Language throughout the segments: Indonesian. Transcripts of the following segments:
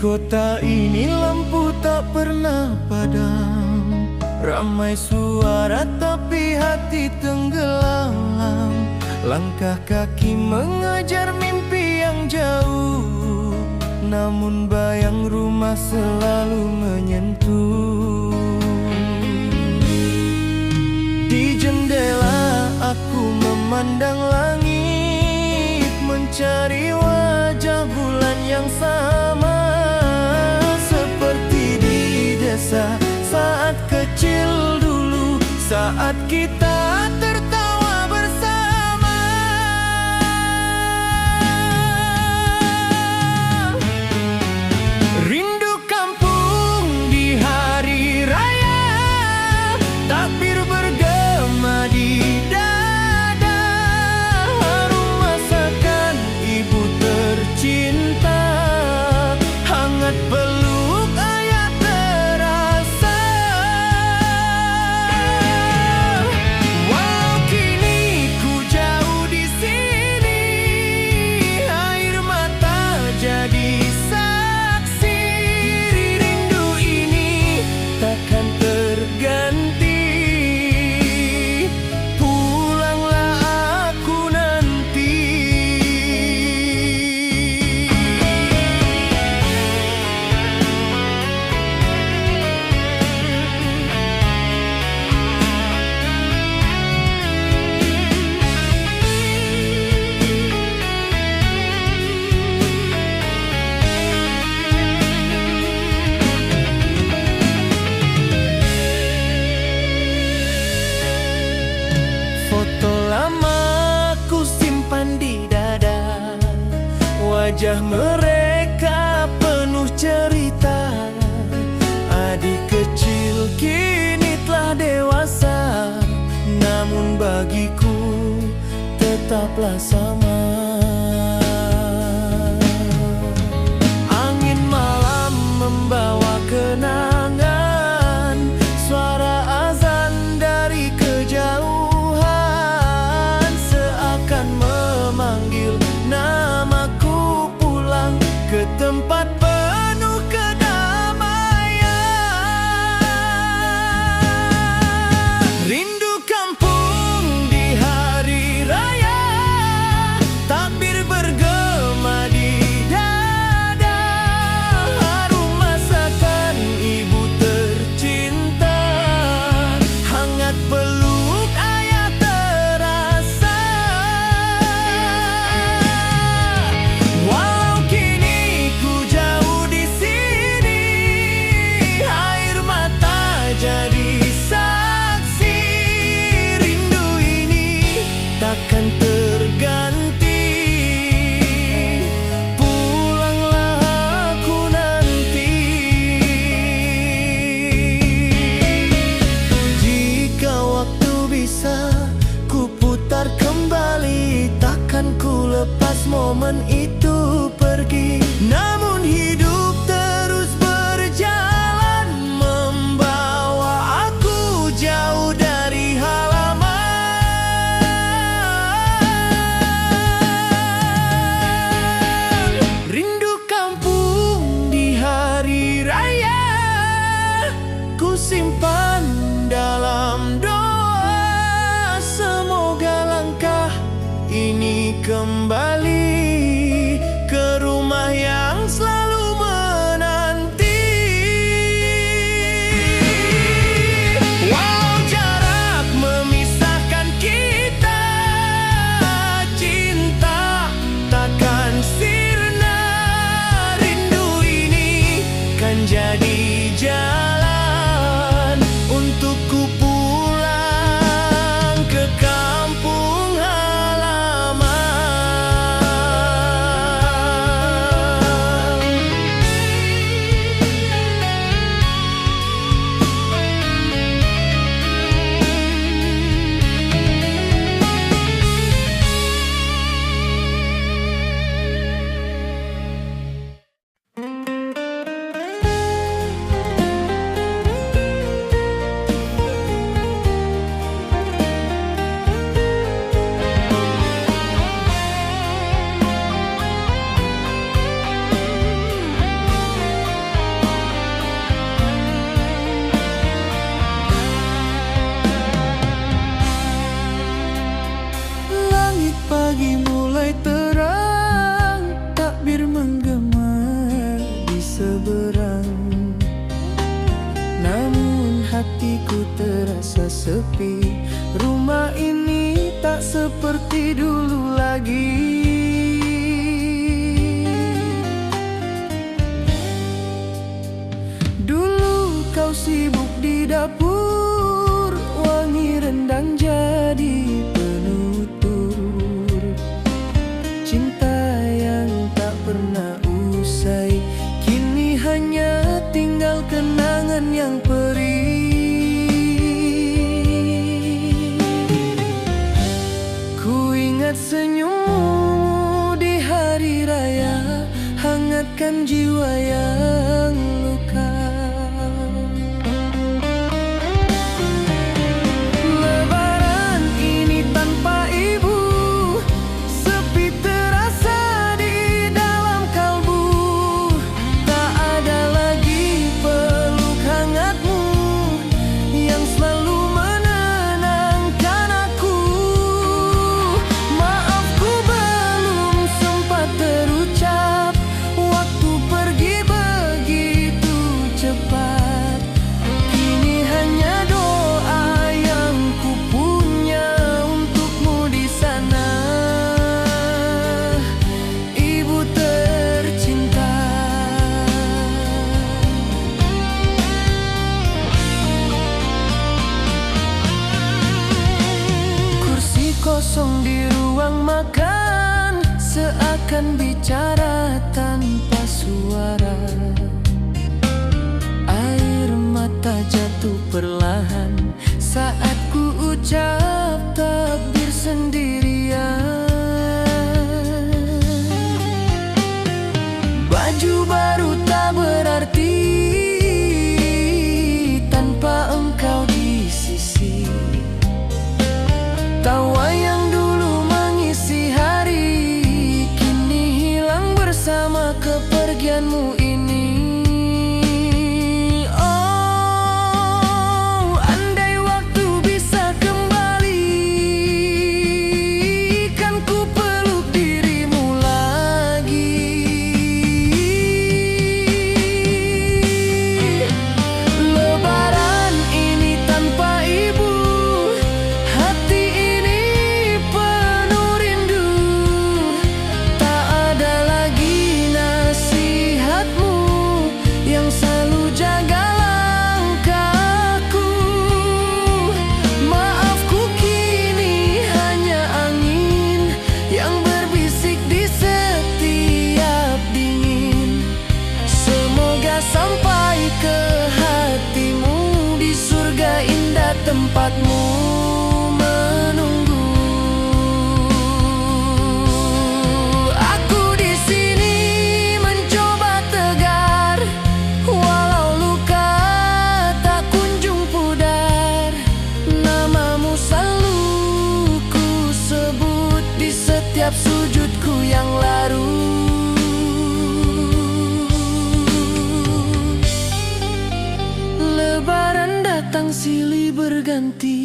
kota ini lampu tak pernah padam, ramai suara tapi hati tenggelam. Langkah kaki mengejar mimpi yang jauh, namun bayang rumah selalu menyentuh. Di jendela aku memandang langit, mencari wajah bulan yang sama, seperti di desa saat kecil dulu, saat kita tertawa bersama. Rindu kampung di hari raya, takbir bergema di dada, harum masakan ibu tercinta, hangat peluk ayah terasa. Walau kini ku jauh di sini, air mata jadi saksi, rindu ini takkan terganti. Pulanglah aku nanti. Foto lama ku simpan di dada, wajah mereka penuh cerita. Adik kecil kini telah dewasa, namun bagiku tetaplah sama. Angin malam membawa kenangan, suara azan dari kejauhan seakan memanggil namaku pulang ke tempat penuh kedamaian. Rindu kampung di hari raya, takbir bergema di dada, harum masakan ibu tercinta, hangat peluk ayah terasa. Walau kini ku jauh di sini, air mata jadi saksi, rindu ini takkan terganti. Pulanglah aku nanti. Jika waktu bisa ku putar kembali, takkan ku lepas momen itu pergi. Namun hidup terus berjalan, membawa aku jauh dari halaman. Rindu kampung di hari raya, ku simpan dalam doa, semoga langkah ini kembali. terasa sepi. Rumah ini tak seperti dulu lagi. Dulu kau sibuk di dapur, wangi rendang jadi penutur. Cinta yang tak pernah usai, kini hanya tinggal kenangan yang perih. Ku ingat senyummu di hari raya, hangatkan jiwa yang luka. Lebaran ini tanpa ibu, sepi terasa di dalam kalbu. Tak ada lagi peluk hangatmu yang selalu menenangkan aku. Maafku belum sempat terucap, waktu pergi begitu cepat. Kini hanya doa yang ku punya untukmu di sana, ibu tercinta. Kursi kosong di ruang makan, seakan bicara tanpa suara. Air mata jatuh perlahan saat ku ucap takbir sendirian. Baju baru tak berarti tanpa engkau di sisi. Tawa yang dulu mengisi hari, kini hilang bersama kepergianmu ini. Oh, andai waktu bisa kembali, kan ku peluk dirimu lagi. Lebaran ini tanpa ibu, hati ini penuh rindu. Tak ada lagi nasihatmu yang selalu jaga langkahku. Maafku kini hanya angin yang berbisik di setiap dingin. Semoga sampai ke hatimu di surga indah tempatmu menunggu. Aku di sini mencoba tegar, walau luka tak kunjung pudar. Namamu selalu ku sebut di setiap sujudku yang larut. Lebaran datang silih berganti,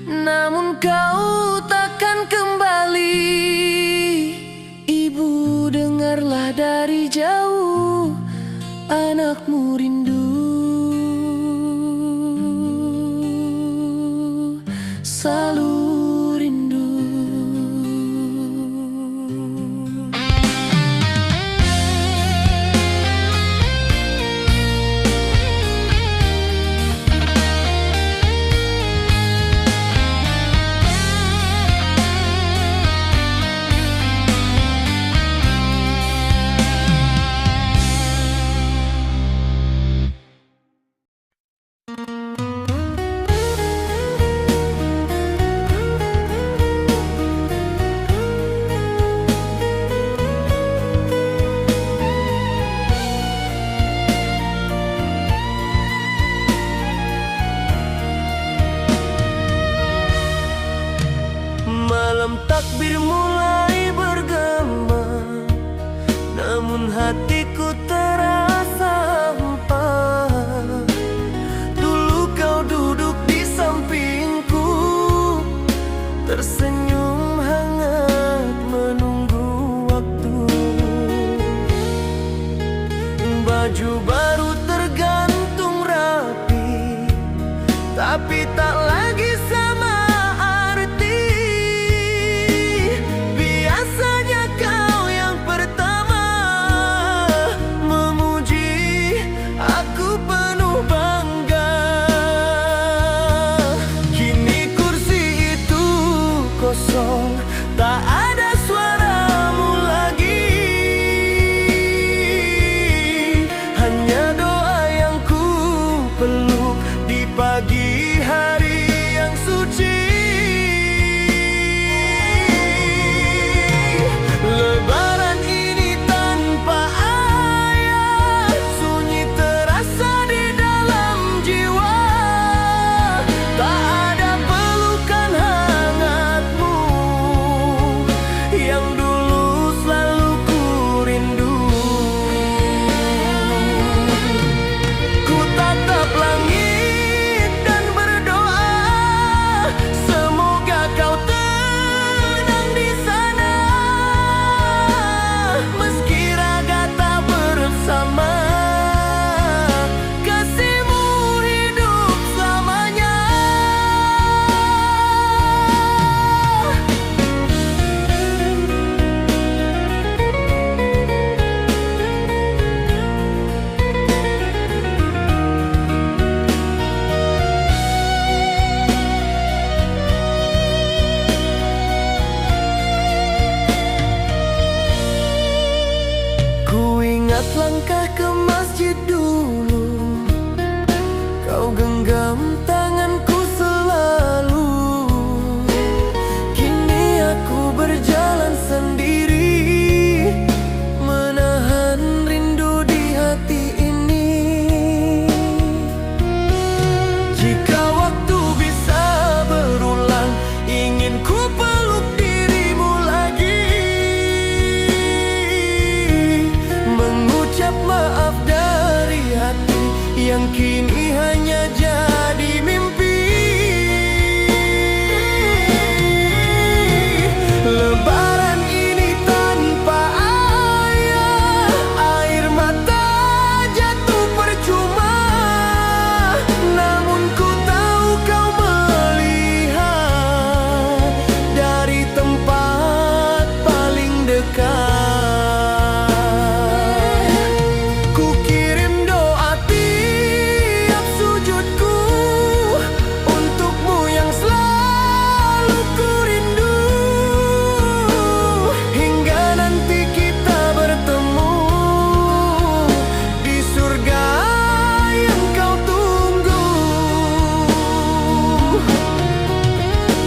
namun kau takkan kembali. Ibu, dengarlah dari jauh, anakmu rindu, selalu rindu. Malam takbir mulai bergema, namun hatiku terasa hampa. Dulu kau duduk di sampingku, tersenyum hangat menunggu waktu. Baju baru tergantung rapi, tapi tak lagi sama arti. Biasanya kau yang pertama memuji aku penuh bangga. Kini kursi itu kosong, tak ada suaramu lagi. Hanya doa yang ku peluk di pagi hari yang suci. Lebaran ini tanpa ayah, sunyi terasa di dalam jiwa. Tak ada pelukan hangatmu yang dulu selalu ku rindu. Ku tatap langit dan berdoa, semoga kau tenang di sana. Meski raga tak bersama, kasihmu hidup selamanya. Ku ingat langkah ke masjid dulu, kau genggam tanganku selalu. Kini aku berjalan sendiri, menahan rindu di hati ini. Jika waktu bisa berulang, ingin ku peluk dirimu lagi, mengucap maaf dari hati yang kini hanya jadi mimpi. Lebaran ini tanpa ayah, air mata jatuh percuma. Namun ku tahu kau melihat dari tempat paling dekat. Ku kirim doa tiap sujudku untukmu yang selalu ku rindu. Hingga nanti kita bertemu di surga yang kau tunggu.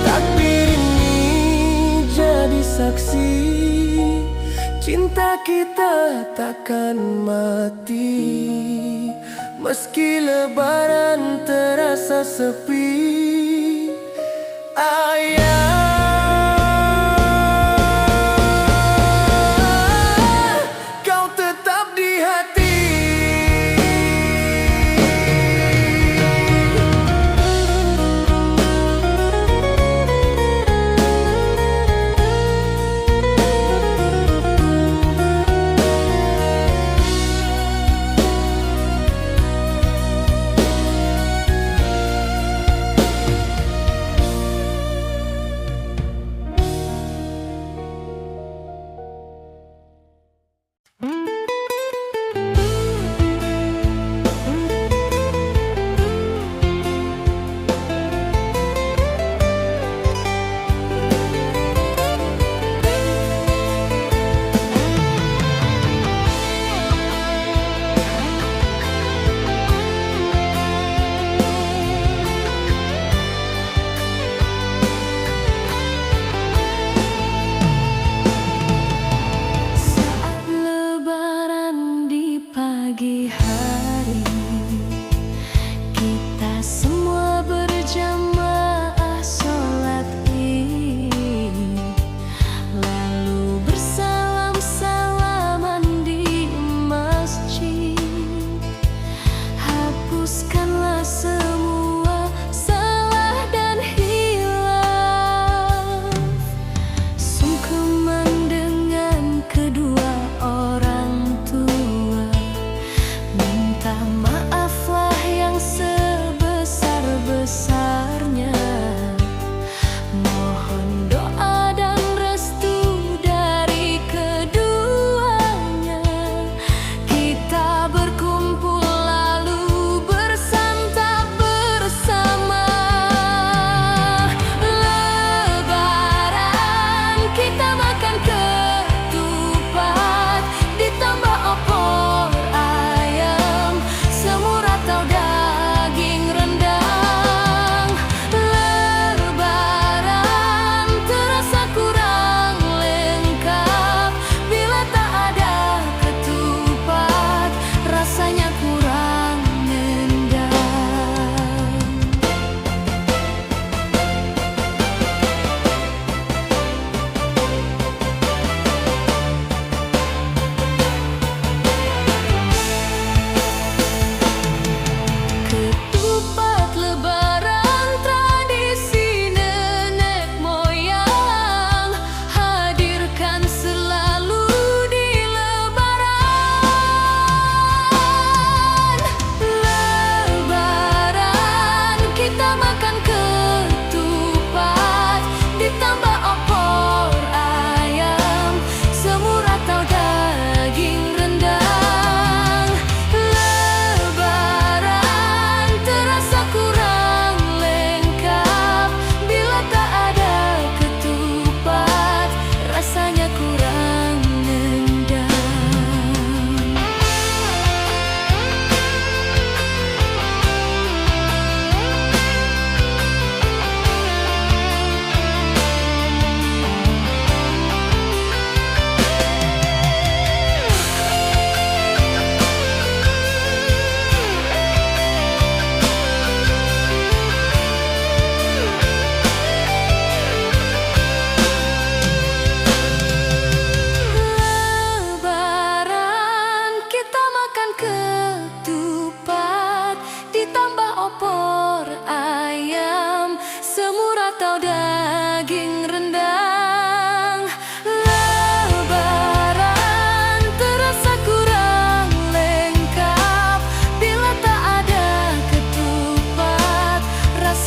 Takdir ini jadi saksi, cinta kita takkan mati. Meski lebaran terasa sepi, ayah, kau tetap di hati.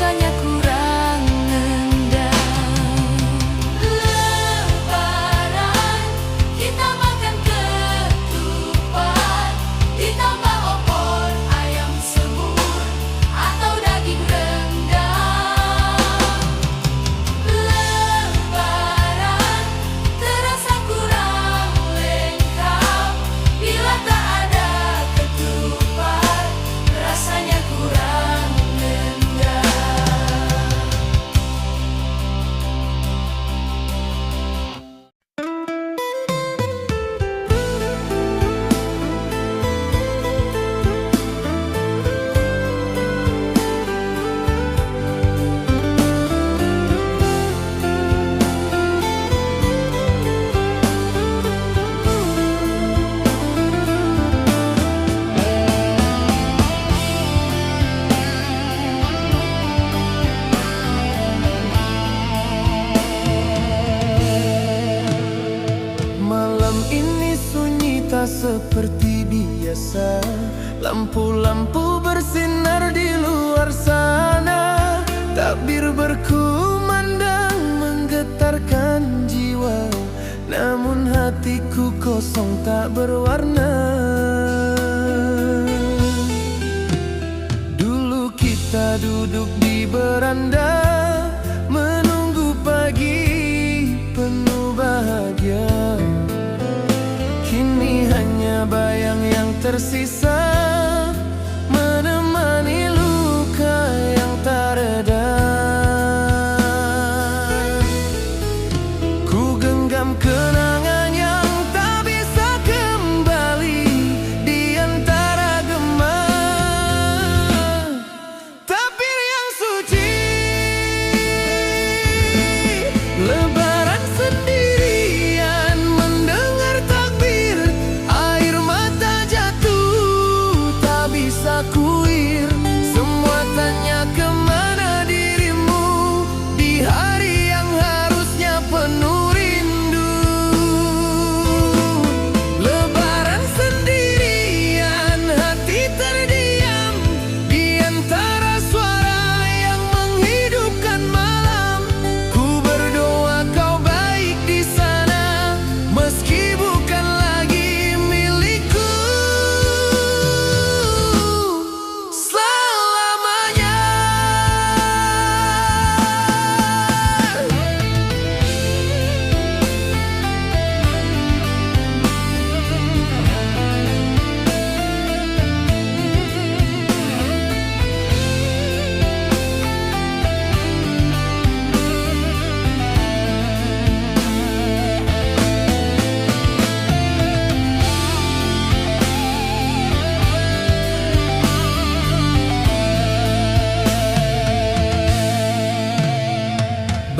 rasanya kurang nendang. Lebaran kita makan ketupat, ditambah opor ayam sebur atau daging rendang. Lebaran terasa kurang lengkap bila tak ada ketupat, rasanya kurang nendang. Malam ini sunyi tak seperti biasa. Lampu-lampu bersinar di luar sana. Takbir berkumandang menggetarkan jiwa. Namun hatiku kosong tak berwarna. Dulu kita duduk di beranda, menunggu pagi penuh bahagia. Kini hanya bayang yang tersisa, menemani luka yang tak reda. Ku genggam kenangan yang tak bisa kembali di antara gema. Takbir yang suci, Lebaran sendirian mendengar takbir, air mata jatuh tak bisa kuir. Semua tanya kemana dirimu di hari yang harusnya penuh rindu. Lebaran sendirian, hati terdiam di antara suara yang menghidupkan malam. Ku berdoa kau baik di sana, meski bukan lagi milikku selamanya.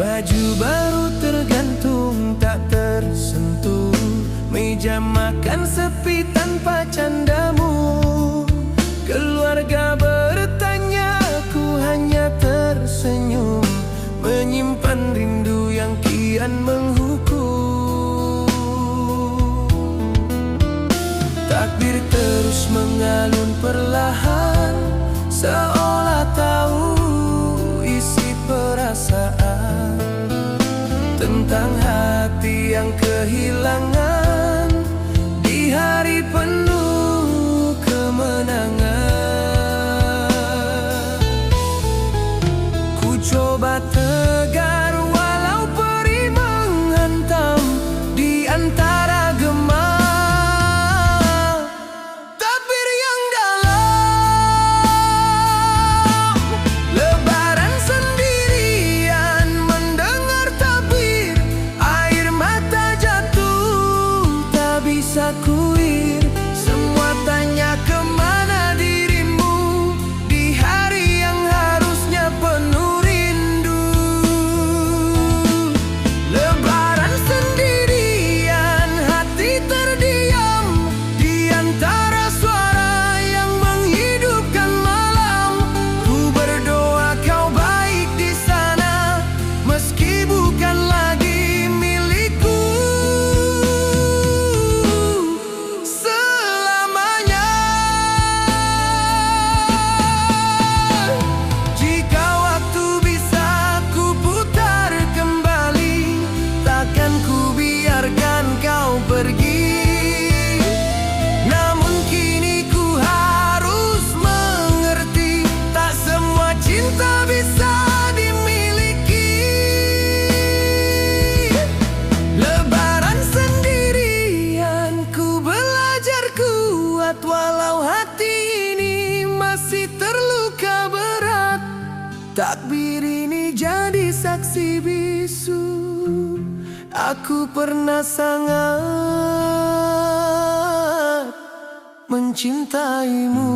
Baju baru tergantung tak tersentuh, meja makan sepi tanpa candamu. Keluarga bertanya, ku hanya tersenyum, menyimpan rindu yang kian menghukum. Takbir terus mengalun perlahan, seolah tahu isi perasaan tentang hati yang kehilangan di hari penuh kemenangan. Ku coba tegar walau perih menghantam di antara gema. Takbir yang dalam, Lebaran sendirian mendengar takbir, air mata jatuh tak bisa kuir. Takbir ini jadi saksi bisu, aku pernah sangat mencintaimu.